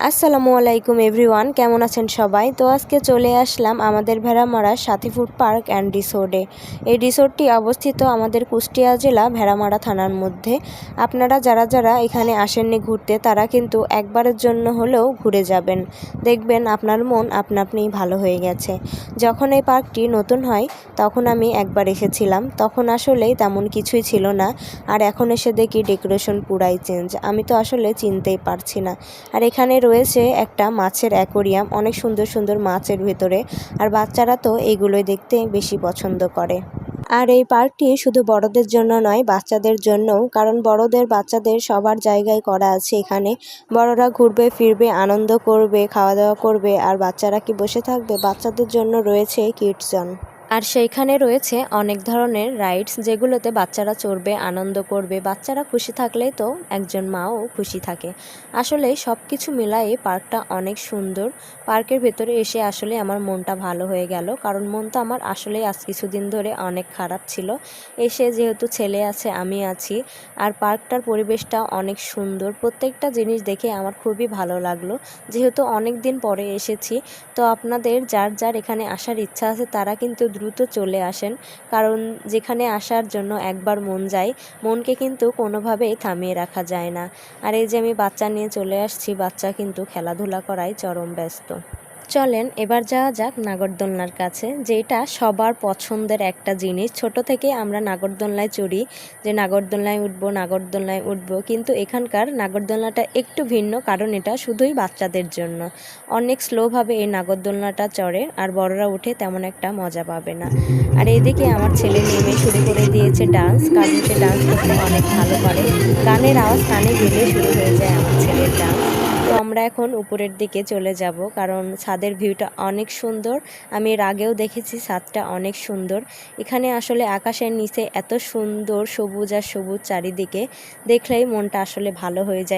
আসসালামু আলাইকুম এভরিওয়ান, কেমন আছেন সবাই? তো আজকে চলে আসলাম আমাদের ভেড়ামারার সাথী ফুড পার্ক অ্যান্ড রিসোর্টে। এই রিসোর্টটি অবস্থিত আমাদের কুষ্টিয়া জেলা ভেড়ামারা থানার মধ্যে। আপনারা যারা যারা এখানে আসেননি ঘুরতে, তারা কিন্তু একবারের জন্য হলেও ঘুরে যাবেন। দেখবেন আপনার মন আপনা আপনিই ভালো হয়ে গেছে। যখন এই পার্কটি নতুন হয় তখন আমি একবার এসেছিলাম, তখন আসলেই তেমন কিছুই ছিল না। আর এখন এসে দেখি ডেকোরেশন পুরাই চেঞ্জ, আমি তো আসলে চিনতেই পারছি না। আর এখানে রয়েছে একটা মাছের অ্যাকোরিয়াম, অনেক সুন্দর সুন্দর মাছের ভেতরে। আর বাচ্চারা তো এইগুলোই দেখতে বেশি পছন্দ করে। আর এই পার্কটি শুধু বড়দের জন্য নয়, বাচ্চাদের জন্যও, কারণ বড়দের বাচ্চাদের সবার জায়গায় করা আছে এখানে। বড়রা ঘুরবে ফিরবে, আনন্দ করবে, খাওয়া দাওয়া করবে, আর বাচ্চারা কি বসে থাকবে? বাচ্চাদের জন্য রয়েছে কিডস জোন। আর সেইখানে রয়েছে অনেক ধরনের রাইডস, যেগুলোতে বাচ্চারা চড়বে, আনন্দ করবে। বাচ্চারা খুশি থাকলেই তো একজন মাও খুশি থাকে। আসলে সব কিছু মিলায়ে পার্কটা অনেক সুন্দর। পার্কের ভেতরে এসে আসলে আমার মনটা ভালো হয়ে গেল, কারণ মনটা আমার আসলেই আজ কিছুদিন ধরে অনেক খারাপ ছিল। এসে যেহেতু ছেলে আছে, আমি আছি, আর পার্কটার পরিবেশটা অনেক সুন্দর। প্রত্যেকটা জিনিস দেখে আমার খুবই ভালো লাগলো। যেহেতু অনেক দিন পরে এসেছি, তো আপনাদের যার যার এখানে আসার ইচ্ছা আছে তারা কিন্তু দ্রুত চলে আসেন, কারণ যেখানে আসার জন্য একবার মন যায়, মনকে কিন্তু কোনোভাবেই থামিয়ে রাখা যায় না। আর এই যে আমি বাচ্চা নিয়ে চলে আসছি, বাচ্চা কিন্তু খেলাধুলা করায় চরম ব্যস্ত। চলেন এবার যাওয়া যাক নাগরদোলনার কাছে, যেটা সবার পছন্দের একটা জিনিস। ছোট থেকে আমরা নাগরদোলনায় চড়ি, যে নাগরদোলনায় উঠবো নাগরদোলনায় উঠবো, কিন্তু এখানকার নাগরদোলনাটা একটু ভিন্ন, কারণ এটা শুধুই বাচ্চাদের জন্য। অনেক স্লোভাবে এই নাগরদোলনাটা চড়ে, আর বড়রা উঠে তেমন একটা মজা পাবে না। আর এইদিকে আমার ছেলে নেমে শুরু করে দিয়েছে ডান্স, কারণ সে ডান্স করতে অনেক ভালো পারে। গানের আওয়াজ কানে গেলে শুরু হয়ে যায় আমার ছেলের ডান্স। তো আমরা এখন উপরের দিকে চলে যাব, কারণ ছাদের ভিউটা অনেক সুন্দর। আমি এর আগেও দেখেছি, ছাদটা অনেক সুন্দর। এখানে আসলে আকাশের নিচে এত সুন্দর সবুজ আর সবুজ চারিদিকে, দেখলেই মনটা আসলে ভালো হয়ে যায়।